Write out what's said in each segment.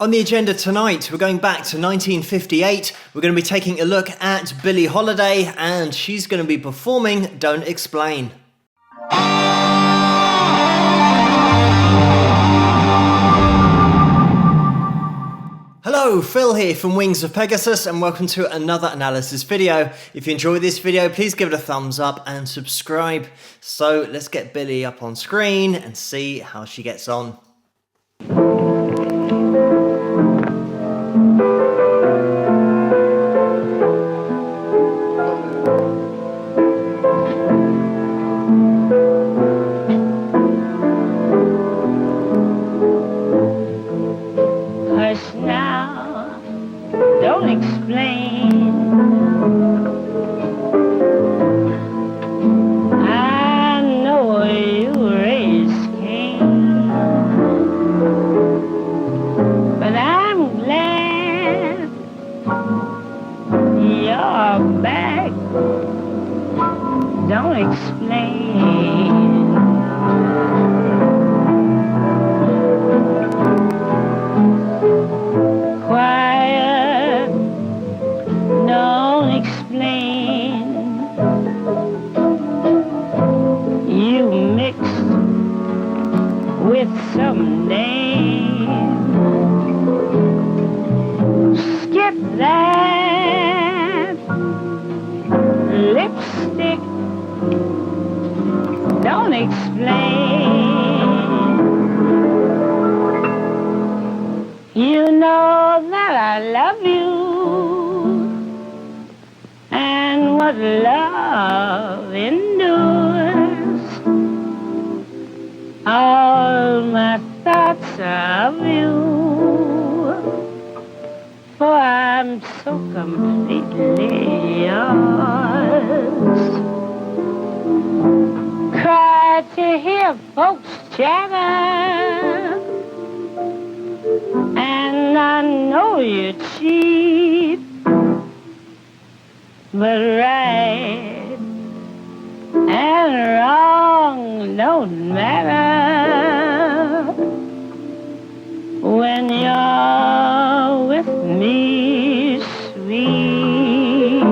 On the agenda tonight, we're going back to 1958. We're going to be taking a look at Billie Holiday, and she's going to be performing Don't Explain. Hello, Phil here from Wings of Pegasus, and welcome to another analysis video. If you enjoyed this video, please give it a thumbs up and subscribe. So let's get Billie up on screen and see how she gets on. Don't explain. I know you raised Cain, but I'm glad you're back. Don't explain. You mixed with some name. Skip that lipstick. Don't explain. You know that I love you, and what love endures. All my thoughts of you, for I'm so completely yours. Cry to hear folks chatter, and I know you're cheap, but right and wrong don't matter when you're with me, sweet.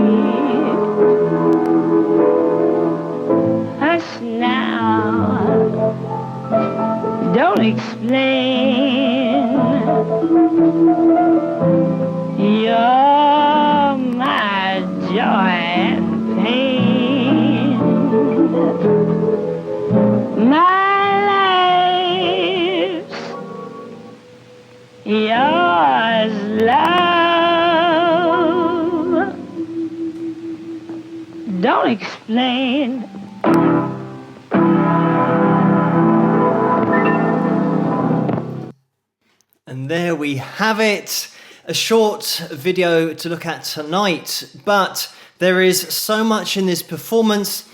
Hush now, don't explain. You're my joy and pain, my life's yours, love. Don't explain. And there we have it. A short video to look at tonight, but there is so much in this performance.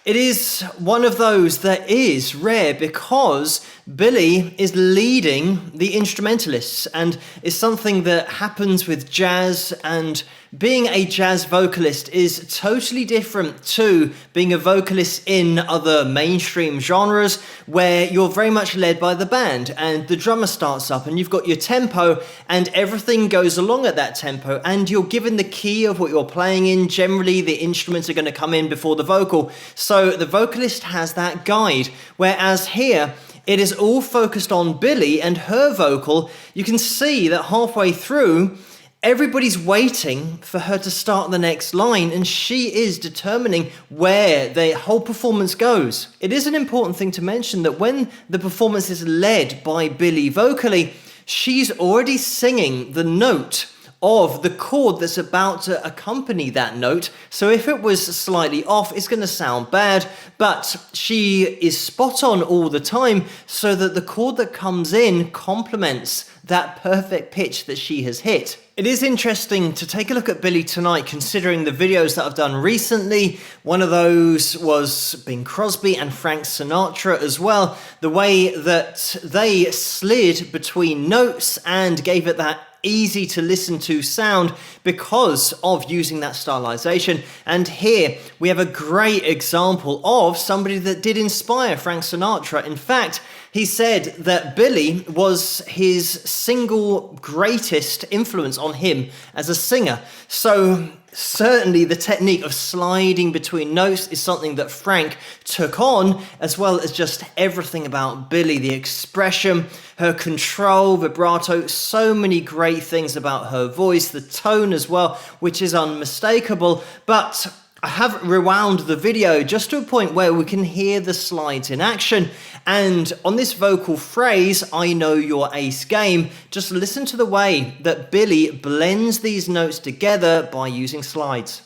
It is one of those that is rare because Billie is leading the instrumentalists, and is something that happens with jazz, and being a jazz vocalist is totally different to being a vocalist in other mainstream genres where you're very much led by the band and the drummer starts up and you've got your tempo and everything goes along at that tempo and you're given the key of what you're playing in. Generally, the instruments are going to come in before the vocal. So the vocalist has that guide, whereas here, it is all focused on Billie and her vocal. You can see that halfway through, everybody's waiting for her to start the next line, and she is determining where the whole performance goes. It is an important thing to mention that when the performance is led by Billie vocally, she's already singing the note of the chord that's about to accompany that note. So if it was slightly off, it's going to sound bad, but she is spot on all the time so that the chord that comes in complements that perfect pitch that she has hit. It is interesting to take a look at Billie tonight, considering the videos that I've done recently. One of those was Bing Crosby and Frank Sinatra as well. The way that they slid between notes and gave it that easy to listen to sound because of using that stylization. And here we have a great example of somebody that did inspire Frank Sinatra. In fact, He said that Billie was his single greatest influence on him as a singer. So certainly the technique of sliding between notes is something that Frank took on, as well as just everything about Billie, the expression, her control, vibrato, so many great things about her voice, the tone as well, which is unmistakable. But I have rewound the video just to a point where we can hear the slides in action. And on this vocal phrase, I know your ace game, just listen to the way that Billie blends these notes together by using slides.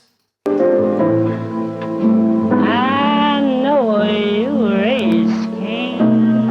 I know your ace game.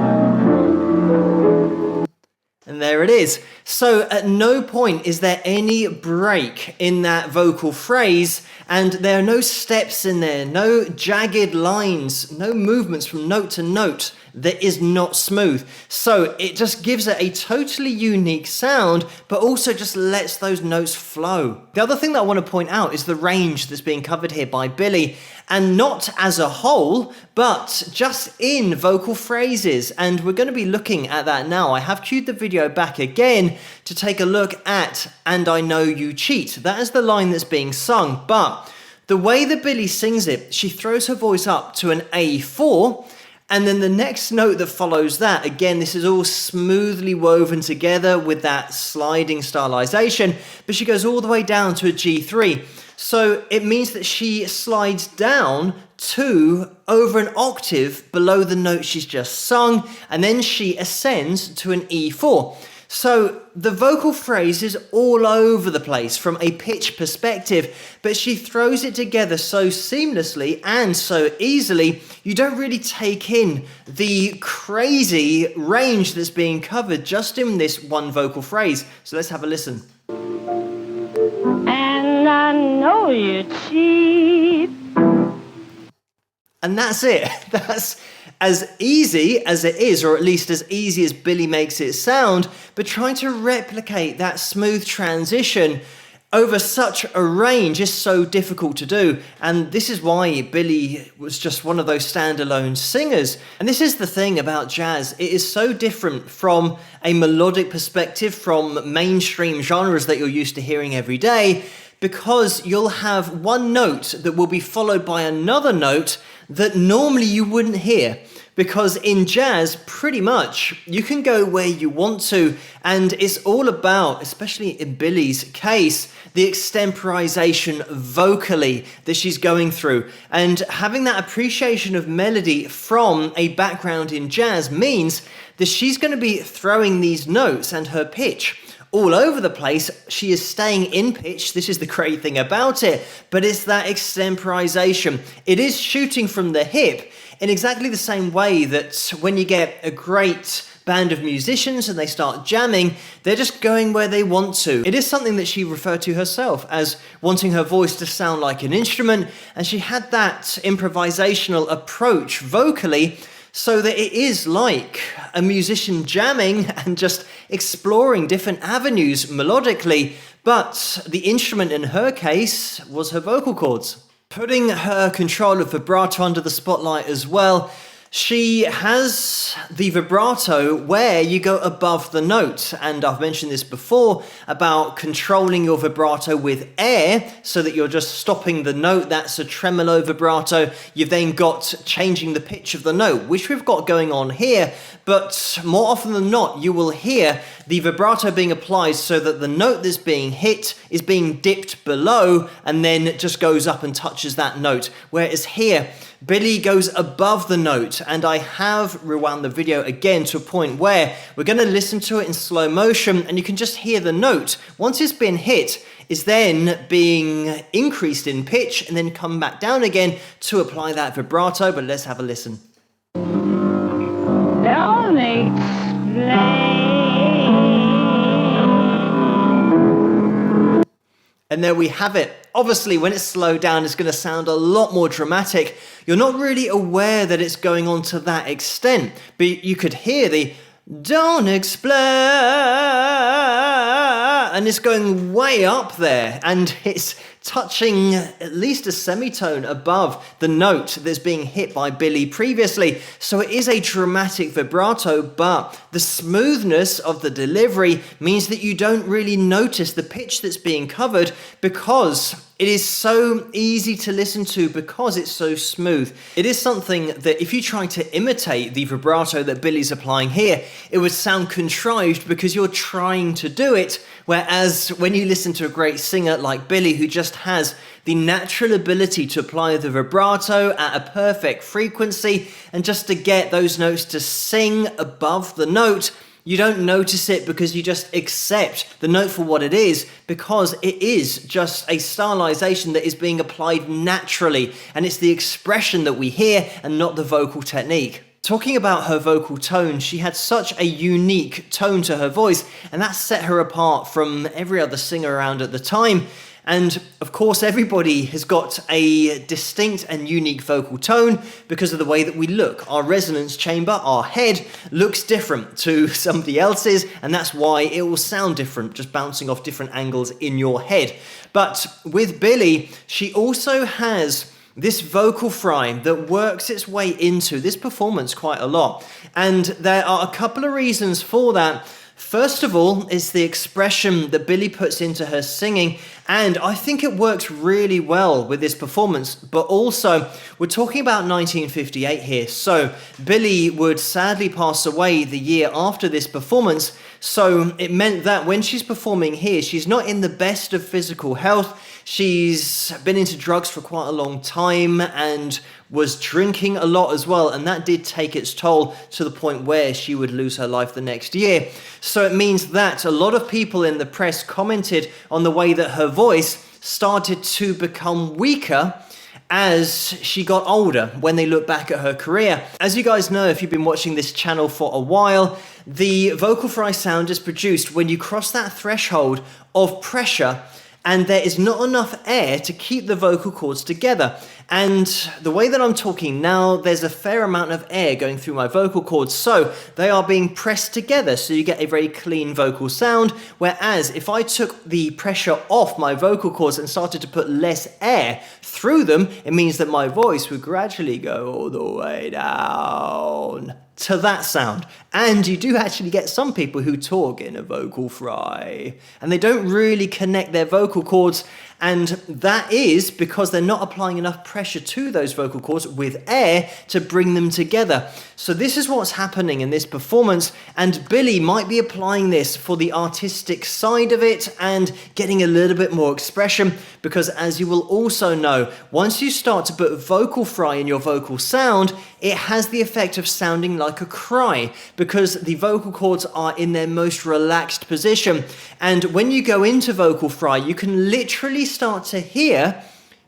And there it is. So at no point is there any break in that vocal phrase, and there are no steps in there, no jagged lines, no movements from note to note that is not smooth. So it just gives it a totally unique sound, but also just lets those notes flow. The other thing that I want to point out is the range that's being covered here by Billie, and not as a whole, but just in vocal phrases. And we're going to be looking at that now. I have queued the video back again to take a look at "And I Know You Cheat." That is the line that's being sung, but the way that Billie sings it, she throws her voice up to an A4, and then the next note that follows that, again, this is all smoothly woven together with that sliding stylization, but she goes all the way down to a G3. So it means that she slides down to over an octave below the note she's just sung, and then she ascends to an E4. So the vocal phrase is all over the place from a pitch perspective, but she throws it together so seamlessly and so easily, you don't really take in the crazy range that's being covered just in this one vocal phrase. So let's have a listen. And I know you cheat. And that's it. That's as easy as it is, or at least as easy as Billie makes it sound, but trying to replicate that smooth transition over such a range is so difficult to do. And this is why Billie was just one of those standalone singers. And this is the thing about jazz. It is so different from a melodic perspective, from mainstream genres that you're used to hearing every day, because you'll have one note that will be followed by another note that normally you wouldn't hear. Because in jazz, pretty much, you can go where you want to, and it's all about, especially in Billie's case, the extemporization vocally that she's going through. And having that appreciation of melody from a background in jazz means that she's going to be throwing these notes and her pitch all over the place. She is staying in pitch. This is the great thing about it, but it's that extemporization. It is shooting from the hip in exactly the same way that when you get a great band of musicians and they start jamming, they're just going where they want to. It is something that she referred to herself as wanting her voice to sound like an instrument, and she had that improvisational approach vocally, so that it is like a musician jamming and just exploring different avenues melodically, but the instrument in her case was her vocal cords. Putting her control of vibrato under the spotlight as well, she has the vibrato where you go above the note, and I've mentioned this before about controlling your vibrato with air so that you're just stopping the note. That's a tremolo vibrato. You've then got changing the pitch of the note, which we've got going on here, but more often than not you will hear the vibrato being applied so that the note that's being hit is being dipped below and then it just goes up and touches that note, whereas here Billie goes above the note. And I have rewound the video again to a point where we're going to listen to it in slow motion, and you can just hear the note, once it's been hit, is then being increased in pitch and then come back down again to apply that vibrato. But let's have a listen. Don't explain. And there we have it. Obviously, when it's slowed down, it's going to sound a lot more dramatic. You're not really aware that it's going on to that extent, but you could hear the "don't explain," and it's going way up there, and it's touching at least a semitone above the note that's being hit by Billie previously. So it is a dramatic vibrato, but the smoothness of the delivery means that you don't really notice the pitch that's being covered because it is so easy to listen to because it's so smooth. It is something that if you try to imitate the vibrato that Billie's applying here, it would sound contrived because you're trying to do it. Whereas when you listen to a great singer like Billie, who just has the natural ability to apply the vibrato at a perfect frequency and just to get those notes to sing above the note, you don't notice it because you just accept the note for what it is, because it is just a stylization that is being applied naturally, and it's the expression that we hear and not the vocal technique. Talking about her vocal tone, she had such a unique tone to her voice, and that set her apart from every other singer around at the time. And of course, everybody has got a distinct and unique vocal tone because of the way that we look. Our resonance chamber, our head, looks different to somebody else's, and that's why it will sound different, just bouncing off different angles in your head. But with Billie, she also has this vocal fry that works its way into this performance quite a lot. And there are a couple of reasons for that. First of all, it's the expression that Billie puts into her singing, and I think it works really well with this performance. But also, we're talking about 1958 here, so Billie would sadly pass away the year after this performance, so it meant that when she's performing here, she's not in the best of physical health. She's been into drugs for quite a long time and was drinking a lot as well, and that did take its toll to the point where she would lose her life the next year. So it means that a lot of people in the press commented on the way that her voice started to become weaker as she got older when they look back at her career. As you guys know, if you've been watching this channel for a while, the vocal fry sound is produced when you cross that threshold of pressure and there is not enough air to keep the vocal cords together. And the way that I'm talking now, there's a fair amount of air going through my vocal cords, so they are being pressed together, so you get a very clean vocal sound. Whereas if I took the pressure off my vocal cords and started to put less air through them, it means that my voice would gradually go all the way down to that sound. And you do actually get some people who talk in a vocal fry and they don't really connect their vocal cords, and that is because they're not applying enough pressure to those vocal cords with air to bring them together. So this is what's happening in this performance, and Billie might be applying this for the artistic side of it and getting a little bit more expression, because as you will also know, once you start to put vocal fry in your vocal sound, it has the effect of sounding like a cry because the vocal cords are in their most relaxed position. And when you go into vocal fry, you can literally start to hear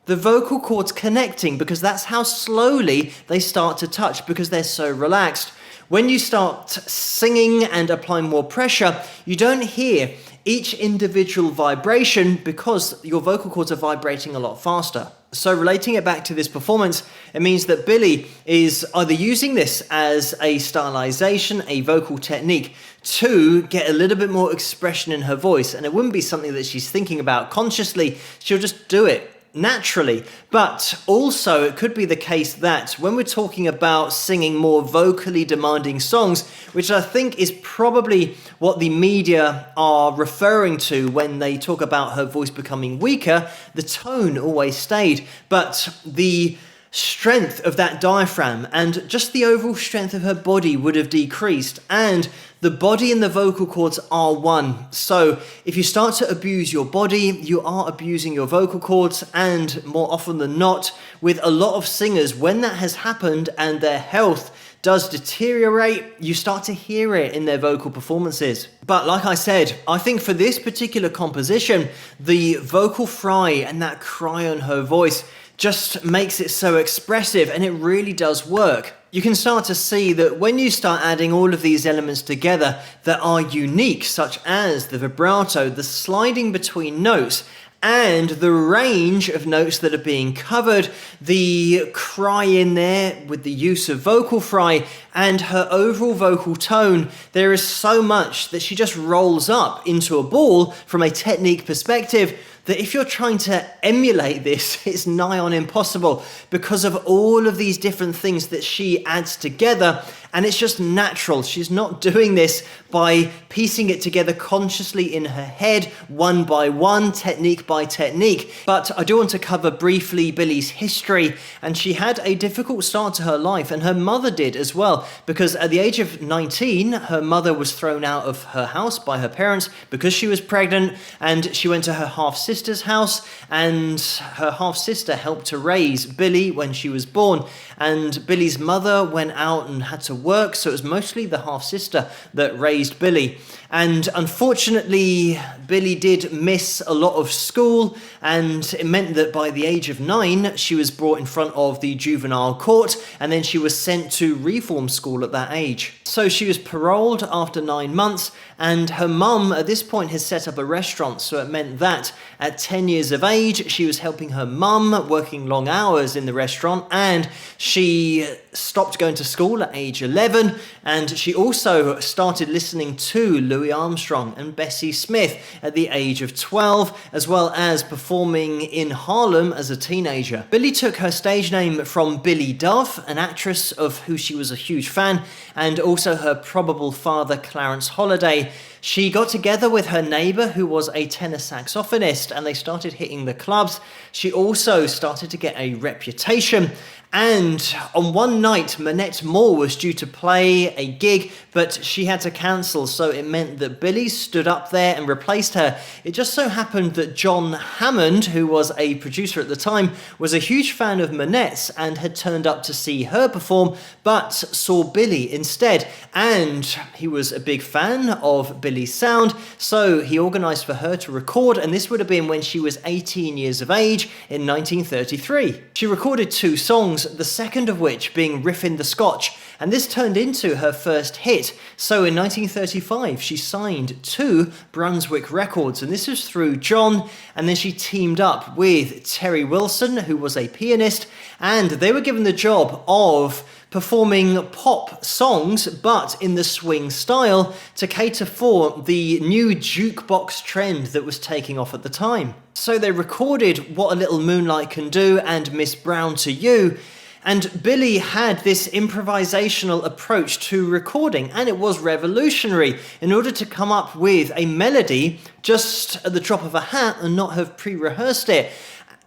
the vocal cords connecting because that's how slowly they start to touch because they're so relaxed. When you start singing and applying more pressure, you don't hear each individual vibration because your vocal cords are vibrating a lot faster. So relating it back to this performance, it means that Billie is either using this as a stylization, a vocal technique, to get a little bit more expression in her voice. And it wouldn't be something that she's thinking about consciously, she'll just do it naturally. But also it could be the case that when we're talking about singing more vocally demanding songs, which I think is probably what the media are referring to when they talk about her voice becoming weaker, the tone always stayed, but the strength of that diaphragm and just the overall strength of her body would have decreased, and the body and the vocal cords are one. So if you start to abuse your body, you are abusing your vocal cords, and more often than not, with a lot of singers, when that has happened and their health does deteriorate, you start to hear it in their vocal performances. But like I said, I think for this particular composition, the vocal fry and that cry on her voice just makes it so expressive, and it really does work. You can start to see that when you start adding all of these elements together that are unique, such as the vibrato, the sliding between notes, and the range of notes that are being covered, the cry in there with the use of vocal fry, and her overall vocal tone. There is so much that she just rolls up into a ball from a technique perspective that if you're trying to emulate this, it's nigh on impossible because of all of these different things that she adds together. And it's just natural. She's not doing this by piecing it together consciously in her head, one by one, technique by technique. But I do want to cover briefly Billie's history. And she had a difficult start to her life, and her mother did as well, because at the age of 19, her mother was thrown out of her house by her parents because she was pregnant, and she went to her half-sister's house, and her half-sister helped to raise Billie when she was born. And Billie's mother went out and had to work, so it was mostly the half-sister that raised Billie. And unfortunately, Billie did miss a lot of school, and it meant that by the age of 9, she was brought in front of the juvenile court, and then she was sent to reform school at that age. So she was paroled after 9 months, and her mum at this point has set up a restaurant, so it meant that at 10 years of age, she was helping her mum, working long hours in the restaurant, and she stopped going to school at age 11, and she also started listening to Louis Armstrong and Bessie Smith at the age of 12, as well as performing in Harlem as a teenager. Billie took her stage name from Billie Dove, an actress of who she was a huge fan, and also her probable father, Clarence Holiday. She got together with her neighbor, who was a tenor saxophonist, and they started hitting the clubs. She also started to get a reputation. And on one night, Manette Moore was due to play a gig, but she had to cancel, so it meant that Billie stood up there and replaced her. It just so happened that John Hammond, who was a producer at the time, was a huge fan of Manette's and had turned up to see her perform, but saw Billie instead. And he was a big fan of Billie's sound, so he organised for her to record, and this would have been when she was 18 years of age in 1933. She recorded 2 songs, the second of which being Riffin' the Scotch, and this turned into her first hit. So in 1935, she signed to Brunswick Records, and this was through John, and then she teamed up with Terry Wilson, who was a pianist, and they were given the job of performing pop songs, but in the swing style, to cater for the new jukebox trend that was taking off at the time. So they recorded What a Little Moonlight Can Do and Miss Brown to You, and Billie had this improvisational approach to recording, and it was revolutionary in order to come up with a melody just at the drop of a hat and not have pre-rehearsed it.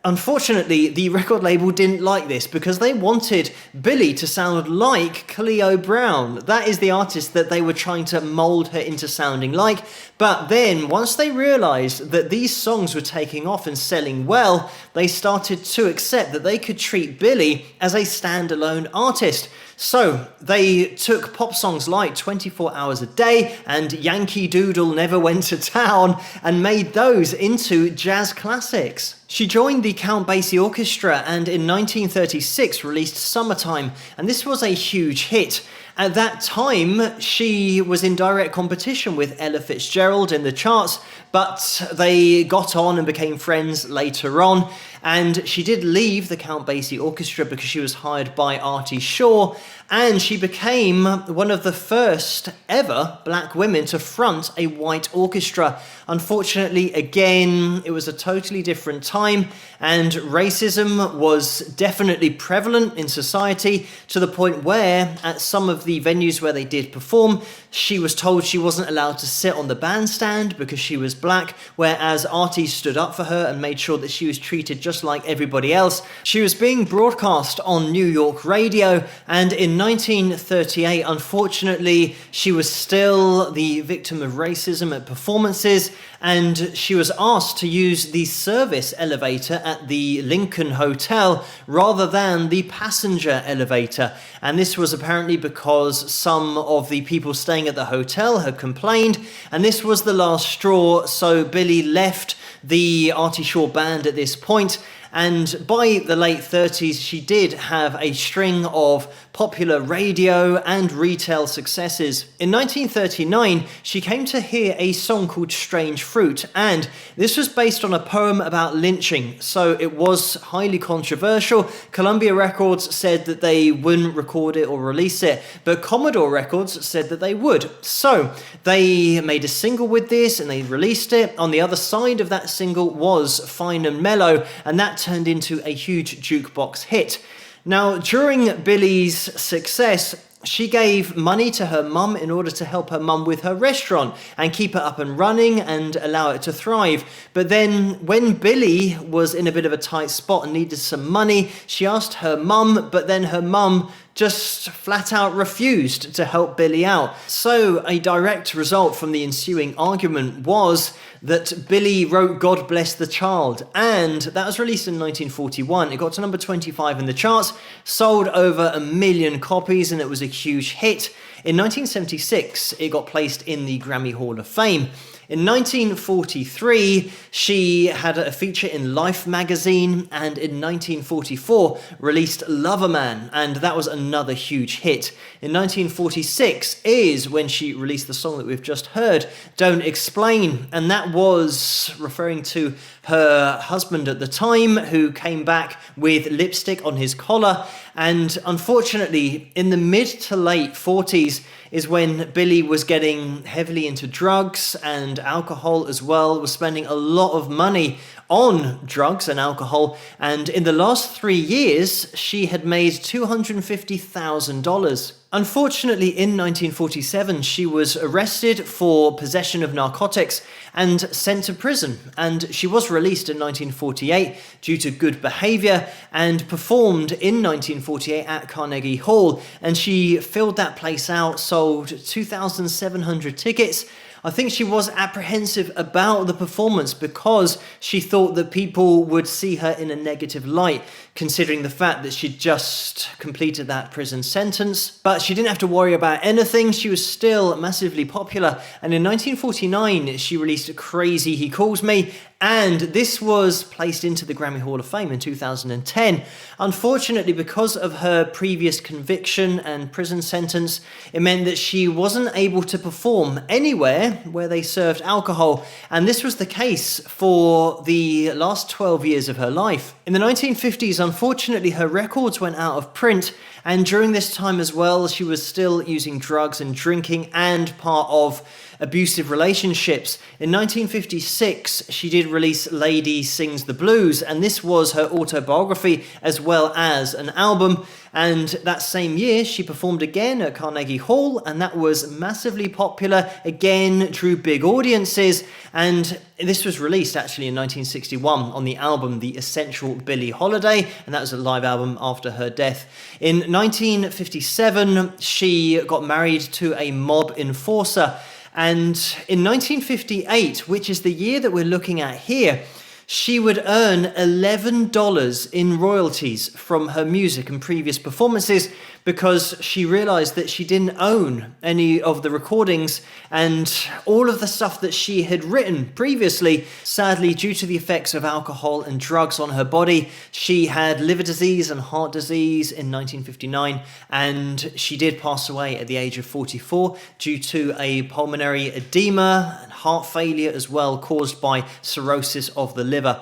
Unfortunately, the record label didn't like this because they wanted Billie to sound like Cleo Brown. That is the artist that they were trying to mold her into sounding like. But then, once they realized that these songs were taking off and selling well, they started to accept that they could treat Billie as a standalone artist. So they took pop songs like 24 Hours a Day and Yankee Doodle Never Went to Town and made those into jazz classics. She joined the Count Basie Orchestra and in 1936 released Summertime, and this was a huge hit. At that time, she was in direct competition with Ella Fitzgerald in the charts, but they got on and became friends later on. And she did leave the Count Basie Orchestra because she was hired by Artie Shaw, and she became one of the first ever black women to front a white orchestra. Unfortunately, again, it was a totally different time, and racism was definitely prevalent in society to the point where at some of the venues where they did perform, she was told she wasn't allowed to sit on the bandstand because she was black, whereas Artie stood up for her and made sure that she was treated just like everybody else. She was being broadcast on New York radio, and in 1938, unfortunately, she was still the victim of racism at performances, and she was asked to use the service elevator at the Lincoln Hotel rather than the passenger elevator. And this was apparently because some of the people staying at the hotel had complained, and this was the last straw, so Billie left the Artie Shaw Band at this point. And by the late 30s, she did have a string of popular radio and retail successes. In 1939, she came to hear a song called Strange Fruit, and this was based on a poem about lynching, so it was highly controversial. Columbia Records said that they wouldn't record it or release it, but Commodore Records said that they would. So they made a single with this and they released it. On the other side of that single was Fine and Mellow, and that turned into a huge jukebox hit. Now, during Billie's success, she gave money to her mum in order to help her mum with her restaurant and keep it up and running and allow it to thrive. But then when Billie was in a bit of a tight spot and needed some money, she asked her mum, but then her mum just flat out refused to help Billie out. So a direct result from the ensuing argument was that Billie wrote God Bless the Child, and that was released in 1941. It got to number 25 in the charts, sold over 1 million copies, and it was a huge hit. In 1976, it got placed in the Grammy Hall of Fame. In 1943, she had a feature in Life magazine, and in 1944 released Loverman, and that was another huge hit. In 1946 is when she released the song that we've just heard, Don't Explain, and that was referring to her husband at the time, who came back with lipstick on his collar. And unfortunately, in the mid to late 40s is when Billie was getting heavily into drugs and alcohol as well, was spending a lot of money on drugs and alcohol, and in the last 3 years, she had made $250,000. Unfortunately, in 1947, she was arrested for possession of narcotics and sent to prison, and she was released in 1948 due to good behavior and performed in 1948 at Carnegie Hall, and she filled that place out, sold 2,700 tickets. I think she was apprehensive about the performance because she thought that people would see her in a negative light, considering the fact that she'd just completed that prison sentence. But she didn't have to worry about anything. She was still massively popular. And in 1949, she released Crazy He Calls Me, and this was placed into the Grammy Hall of Fame in 2010. Unfortunately, because of her previous conviction and prison sentence, it meant that she wasn't able to perform anywhere where they served alcohol, and this was the case for the last 12 years of her life. In the 1950s, unfortunately, her records went out of print, and during this time as well, she was still using drugs and drinking and part of abusive relationships. In 1956, she did release Lady Sings the Blues, and this was her autobiography as well as an album. And that same year, she performed again at Carnegie Hall, and that was massively popular, again drew big audiences, and this was released actually in 1961 on the album The Essential Billie Holiday, and that was a live album after her death. In 1957, she got married to a mob enforcer, and in 1958, which is the year that we're looking at here, she would earn $11 in royalties from her music and previous performances because she realized that she didn't own any of the recordings and all of the stuff that she had written previously. Sadly, due to the effects of alcohol and drugs on her body, she had liver disease and heart disease in 1959, and she did pass away at the age of 44 due to a pulmonary edema and heart failure as well, caused by cirrhosis of the liver.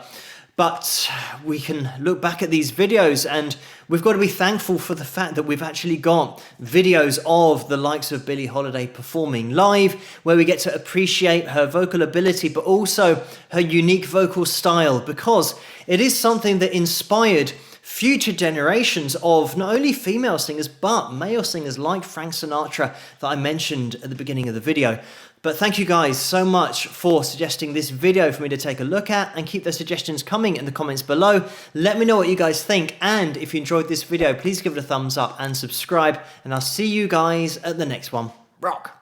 But we can look back at these videos and we've got to be thankful for the fact that we've actually got videos of the likes of Billie Holiday performing live, where we get to appreciate her vocal ability, but also her unique vocal style, because it is something that inspired future generations of not only female singers, but male singers like Frank Sinatra that I mentioned at the beginning of the video. But thank you guys so much for suggesting this video for me to take a look at, and keep those suggestions coming in the comments below. Let me know what you guys think, and if you enjoyed this video, please give it a thumbs up and subscribe, and I'll see you guys at the next one. Rock!